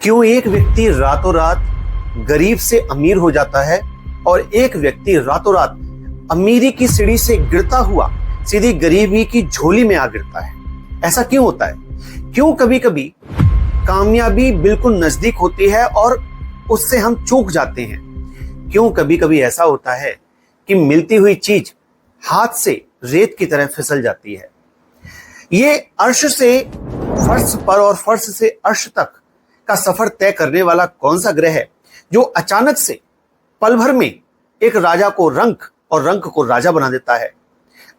क्यों एक व्यक्ति रातों रात गरीब से अमीर हो जाता है और एक व्यक्ति रातों रात अमीरी की सीढ़ी से गिरता हुआ सीधी गरीबी की झोली में आ गिरता है? ऐसा क्यों होता है? क्यों कभी कभी कामयाबी बिल्कुल नजदीक होती है और उससे हम चूक जाते हैं? क्यों कभी कभी ऐसा होता है कि मिलती हुई चीज हाथ से रेत की तरह फिसल जाती है? ये अर्श से फर्श पर और फर्श से अर्श तक का सफर तय करने वाला कौन सा ग्रह है जो अचानक से पल भर में एक राजा को रंक और रंक को राजा बना देता है?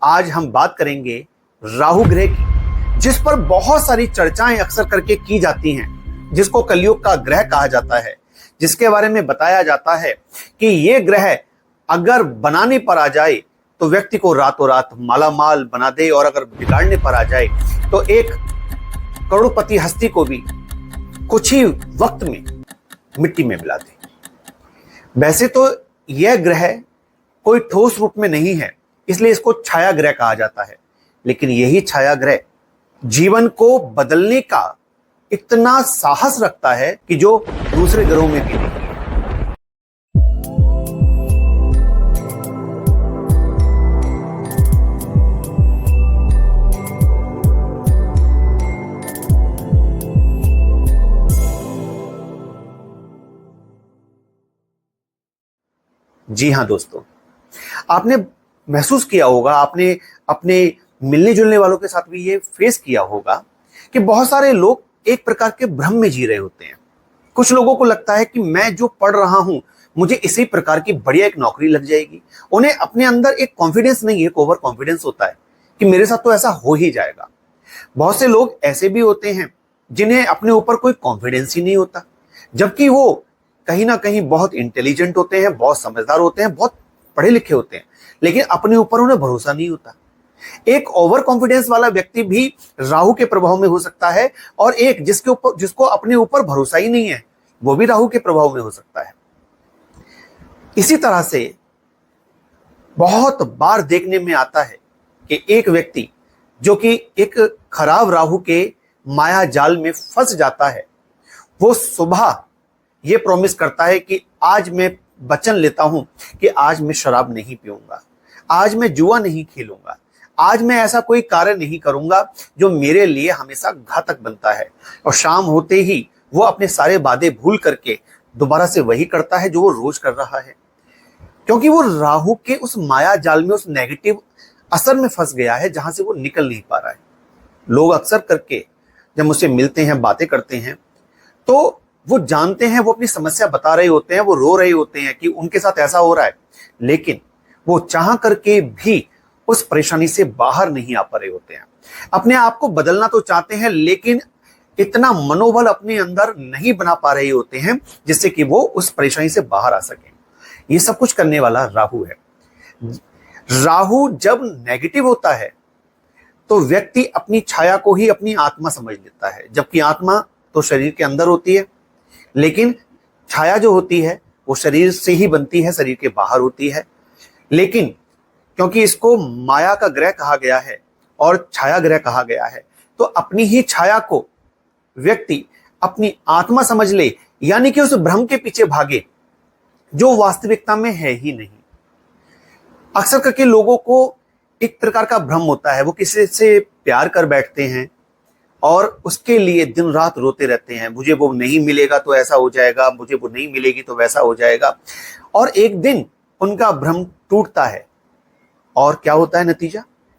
आज हम बात करेंगे राहु ग्रह की, जिस पर बहुत सारी चर्चाएं अक्सर करके की जाती हैं, जिसको कलयुग का ग्रह कहा जाता है, जिसके बारे में बताया जाता है कि यह ग्रह अगर बनाने पर आ जाए तो व्यक्ति को रातों रात मालामाल बना दे और अगर बिगाड़ने पर आ जाए तो एक करोड़पति हस्ती को भी कुछ ही वक्त में मिट्टी में मिला दे। वैसे तो यह ग्रह कोई ठोस रूप में नहीं है, इसलिए इसको छाया ग्रह कहा जाता है, लेकिन यही छाया ग्रह जीवन को बदलने का इतना साहस रखता है कि जो दूसरे ग्रहों में भी नहीं। जी हाँ दोस्तों, आपने महसूस किया होगा, आपने अपने मिलने जुलने वालों के साथ भी ये फेस किया होगा कि बहुत सारे लोग एक प्रकार के भ्रम में जी रहे होते हैं। कुछ लोगों को लगता है कि मैं जो पढ़ रहा हूं मुझे इसी प्रकार की बढ़िया एक नौकरी लग जाएगी। उन्हें अपने अंदर एक कॉन्फिडेंस नहीं है, एक ओवर कॉन्फिडेंस होता है कि मेरे साथ तो ऐसा हो ही जाएगा। बहुत से लोग ऐसे भी होते हैं जिन्हें अपने ऊपर कोई कॉन्फिडेंस ही नहीं होता, जबकि वो कहीं ना कहीं बहुत इंटेलिजेंट होते हैं, बहुत समझदार होते हैं, बहुत पढ़े लिखे होते हैं, लेकिन अपने ऊपर उन्हें भरोसा नहीं होता। एक ओवर कॉन्फिडेंस वाला व्यक्ति भी राहु के प्रभाव में हो सकता है और एक जिसको अपने ऊपर भरोसा ही नहीं है वो भी राहु के प्रभाव में हो सकता है। इसी तरह से बहुत बार देखने में आता है कि एक व्यक्ति जो कि एक खराब राहु के माया जाल में फंस जाता है, वो सुबह ये प्रॉमिस करता है कि आज मैं वचन लेता हूं कि आज मैं शराब नहीं पीऊंगा, आज मैं जुआ नहीं खेलूंगा, आज मैं ऐसा कोई कार्य नहीं करूंगा जो मेरे लिए हमेशा घातक बनता है। और शाम होते ही वो अपने सारे वादे भूल करके दोबारा से वही करता है जो वो रोज कर रहा है, क्योंकि वो राहु के उस माया जाल में, उस नेगेटिव असर में फंस गया है जहां से वो निकल नहीं पा रहा है। लोग अक्सर करके जब मुझसे मिलते हैं, बातें करते हैं, तो वो जानते हैं, वो अपनी समस्या बता रहे होते हैं, वो रो रहे होते हैं कि उनके साथ ऐसा हो रहा है, लेकिन वो चाह करके भी उस परेशानी से बाहर नहीं आ पा रहे होते हैं। अपने आप को बदलना तो चाहते हैं, लेकिन इतना मनोबल अपने अंदर नहीं बना पा रहे होते हैं जिससे कि वो उस परेशानी से बाहर आ सकें। ये सब कुछ करने वाला राहु है। राहु जब नेगेटिव होता है तो व्यक्ति अपनी छाया को ही अपनी आत्मा समझ लेता है, जबकि आत्मा तो शरीर के अंदर होती है, लेकिन छाया जो होती है वो शरीर से ही बनती है, शरीर के बाहर होती है। लेकिन क्योंकि इसको माया का ग्रह कहा गया है और छाया ग्रह कहा गया है, तो अपनी ही छाया को व्यक्ति अपनी आत्मा समझ ले, यानी कि उस भ्रम के पीछे भागे जो वास्तविकता में है ही नहीं। अक्सर करके लोगों को एक प्रकार का भ्रम होता है, वो किसी से प्यार कर बैठते हैं और उसके लिए दिन रात रोते रहते हैं, मुझे वो नहीं मिलेगा तो ऐसा हो जाएगा, मुझे वो नहीं मिलेगी तो वैसा हो जाएगा। और एक दिन उनका भ्रम टूटता है और क्या होता है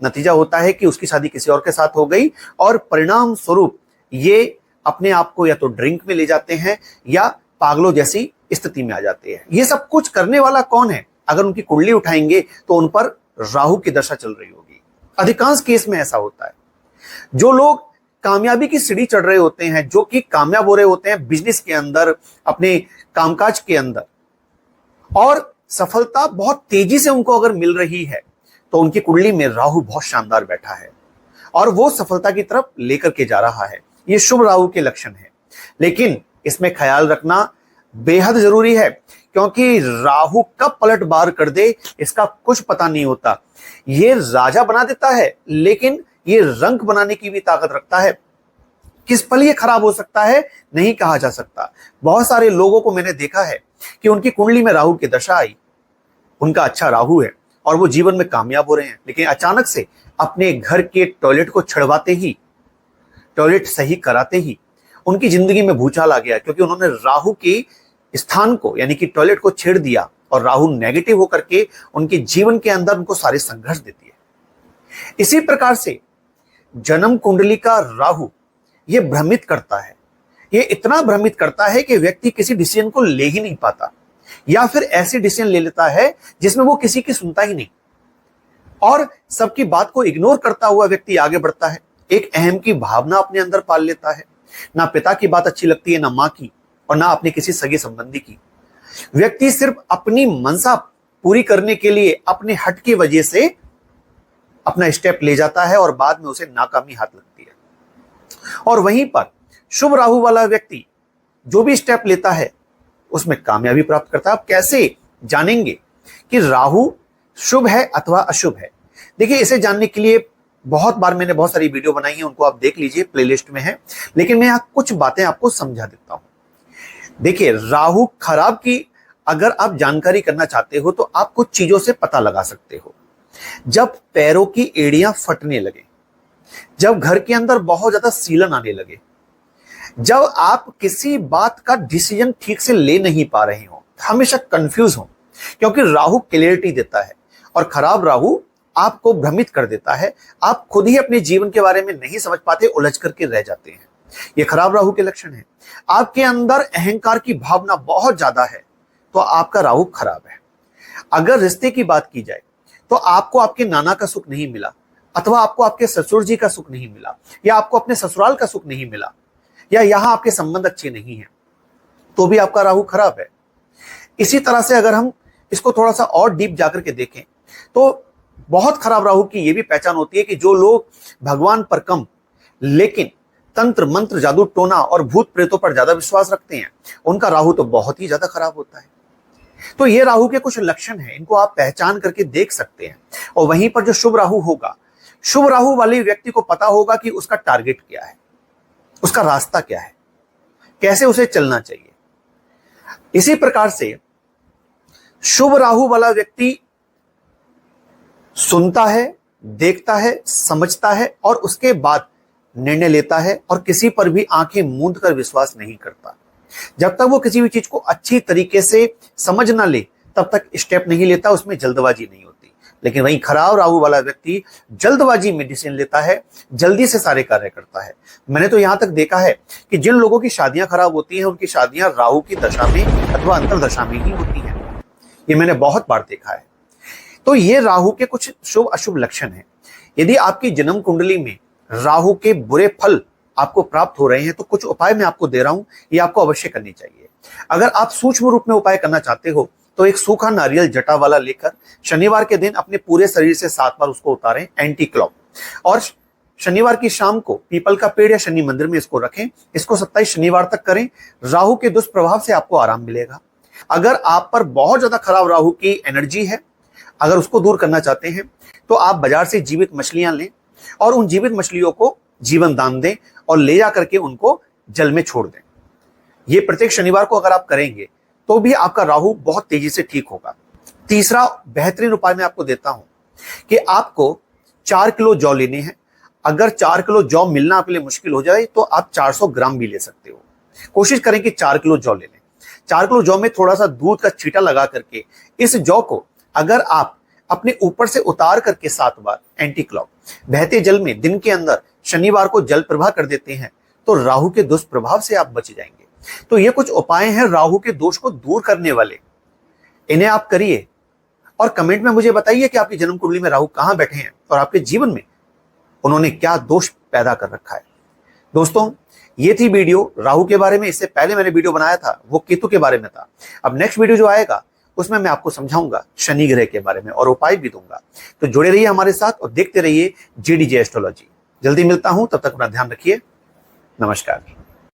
नतीजा होता है कि उसकी शादी किसी और के साथ हो गई और परिणाम स्वरूप ये अपने आप को या तो ड्रिंक में ले जाते हैं या पागलों जैसी स्थिति में आ जाते हैं। ये सब कुछ करने वाला कौन है? अगर उनकी कुंडली उठाएंगे तो उन पर राहु की दशा चल रही होगी। अधिकांश केस में ऐसा होता है। जो लोग कामयाबी की सीढ़ी चढ़ रहे होते हैं, जो कि कामयाब हो रहे होते हैं बिजनेस के अंदर, अपने कामकाज के अंदर, और सफलता बहुत तेजी से उनको अगर मिल रही है, तो उनकी कुंडली में राहु बहुत शानदार बैठा है और वो सफलता की तरफ लेकर के जा रहा है। ये शुभ राहु के लक्षण है, लेकिन इसमें ख्याल रखना बेहद जरूरी है, क्योंकि राहु कब पलट बार कर दे इसका कुछ पता नहीं होता। ये राजा बना देता है, लेकिन ये रंक बनाने की भी ताकत रखता है। किस पल ये खराब हो सकता है नहीं कहा जा सकता। बहुत सारे लोगों को मैंने देखा है कि उनकी कुंडली में राहु की दशा आई, उनका अच्छा राहु है और वो जीवन में कामयाब हो रहे हैं, लेकिन अचानक से अपने घर के टॉयलेट को छड़वाते ही, टॉयलेट सही कराते ही उनकी जिंदगी में भूचाल आ गया, क्योंकि उन्होंने राहु के स्थान को यानी कि टॉयलेट को छेड़ दिया और राहु नेगेटिव होकर के उनके जीवन के अंदर उनको सारे संघर्ष देती है। इसी प्रकार से जन्म कुंडली का राहु ये भ्रमित करता है, ये इतना भ्रमित करता है कि व्यक्ति किसी डिसीजन को ले ही नहीं पाता, या फिर ऐसी डिसीजन ले लेता है जिसमें वो किसी की सुनता ही नहीं और सबकी बात को इग्नोर करता हुआ व्यक्ति आगे बढ़ता है। एक अहम की भावना अपने अंदर पाल लेता है, ना पिता की बात अच्छी लगती है, ना मां की, और ना अपने किसी सगे संबंधी की। व्यक्ति सिर्फ अपनी मनसा पूरी करने के लिए अपने हट की वजह से अपना स्टेप ले जाता है और बाद में उसे नाकामी हाथ लगती है। और वहीं पर शुभ राहु वाला व्यक्ति जो भी स्टेप लेता है उसमें कामयाबी प्राप्त करता है। आप कैसे जानेंगे कि राहु शुभ है अथवा अशुभ है? देखिए, इसे जानने के लिए बहुत बार मैंने बहुत सारी वीडियो बनाई है, उनको आप देख लीजिए, प्लेलिस्ट में है, लेकिन मैं यहां कुछ बातें आपको समझा देता हूं। देखिए, राहु खराब की अगर आप जानकारी करना चाहते हो तो आप कुछ चीजों से पता लगा सकते हो। जब पैरों की एड़ियां फटने लगे, जब घर के अंदर बहुत ज्यादा सीलन आने लगे, जब आप किसी बात का डिसीजन ठीक से ले नहीं पा रहे हो, हमेशा कंफ्यूज हो, क्योंकि राहु क्लैरिटी देता है और खराब राहु आपको भ्रमित कर देता है। आप खुद ही अपने जीवन के बारे में नहीं समझ पाते, उलझ करके रह जाते हैं। ये खराब राहु के लक्षण है। आपके अंदर अहंकार की भावना बहुत ज्यादा है तो आपका राहु खराब है। अगर रिश्ते की बात की जाए तो आपको आपके नाना का सुख नहीं मिला, अथवा आपको आपके ससुर जी का सुख नहीं मिला, या आपको अपने ससुराल का सुख नहीं मिला, या यहां आपके संबंध अच्छे नहीं हैं, तो भी आपका राहु खराब है। इसी तरह से अगर हम इसको थोड़ा सा और डीप जाकर के देखें तो बहुत खराब राहु की यह भी पहचान होती है कि जो लोग भगवान पर कम लेकिन तंत्र मंत्र जादू टोना और भूत प्रेतों पर ज्यादा विश्वास रखते हैं, उनका राहु तो बहुत ही ज्यादा खराब होता है। तो ये राहु के कुछ लक्षण हैं, इनको आप पहचान करके देख सकते हैं। और वहीं पर जो शुभ राहु होगा, शुभ राहु वाले व्यक्ति को पता होगा कि उसका टारगेट क्या है, उसका रास्ता क्या है, कैसे उसे चलना चाहिए। इसी प्रकार से शुभ राहु वाला व्यक्ति सुनता है, देखता है, समझता है और उसके बाद निर्णय लेता है और किसी पर भी आंखें मूंद कर विश्वास नहीं करता। जब तक वो किसी भी चीज को अच्छी तरीके से समझ ना ले तब तक स्टेप नहीं लेता, उसमें जल्दबाजी नहीं होती। लेकिन वहीं खराब राहु वाला व्यक्ति जल्दबाजी में डिसीजन लेता है, जल्दी से सारे कार्य करता है। मैंने तो यहां तक देखा है कि जिन लोगों की शादियां खराब होती हैं उनकी शादियां राहु की दशा में अथवा अंतर्दशा में ही होती हैं। ये मैंने बहुत बार देखा है। तो ये राहु के कुछ शुभ अशुभ लक्षण हैं। यदि आपकी जन्म कुंडली में राहु के बुरे फल आपको प्राप्त हो रहे हैं तो कुछ उपाय मैं आपको दे रहा हूं, ये आपको अवश्य करनी चाहिए। अगर आप सूक्ष्म रूप में उपाय करना चाहते हो तो एक सूखा नारियल जटा वाला लेकर शनिवार के दिन अपने पूरे शरीर से 7 बार उसको उतारें एंटी क्लॉक, और शनिवार की शाम को पीपल का पेड़ या शनि मंदिर में इसको रखें। इसको 27 शनिवार तक करें। राहु के दुष्प्रभाव से आपको आराम मिलेगा। अगर आप पर बहुत ज्यादा खराब राहु की एनर्जी है, अगर उसको दूर करना चाहते हैं तो आप बाजार से जीवित मछलियां लें और उन जीवित मछलियों को जीवन दान दें और ले जा करके उनको जल में छोड़ दें। ये प्रत्येक शनिवार को अगर आप करेंगे तो भी आपका राहु बहुत तेजी से ठीक होगा। तीसरा बेहतरीन उपाय मैं आपको देता हूं कि आपको 4 किलो जौ लेने हैं। अगर 4 किलो जौ मिलना आपके लिए मुश्किल हो जाए तो आप 400 ग्राम भी ले सकते हो। कोशिश करें कि 4 किलो जौ ले लें। 4 किलो जौ में थोड़ा सा दूध का छींटा लगा करके इस जौ को अगर आप अपने ऊपर से उतार करके 7 बार एंटी क्लॉक बहते जल में दिन के अंदर शनिवार को जल प्रवाह कर देते हैं तो राहु के दुष्प्रभाव से आप बच जाएंगे। तो ये कुछ उपाय हैं राहु के दोष को दूर करने वाले, इन्हें आप करिए और कमेंट में मुझे बताइए कि आपकी जन्म कुंडली में राहु कहां बैठे हैं और आपके जीवन में उन्होंने क्या दोष पैदा कर रखा है। दोस्तों, ये थी वीडियो राहु के बारे में। इससे पहले मैंने वीडियो बनाया था वो केतु के बारे में था। अब नेक्स्ट वीडियो जो आएगा उसमें मैं आपको समझाऊंगा शनि ग्रह के बारे में और उपाय भी दूंगा। तो जुड़े रहिए हमारे साथ और देखते रहिए GDJ एस्ट्रोलॉजी। जल्दी मिलता हूं, तब तक अपना ध्यान रखिए। नमस्कार।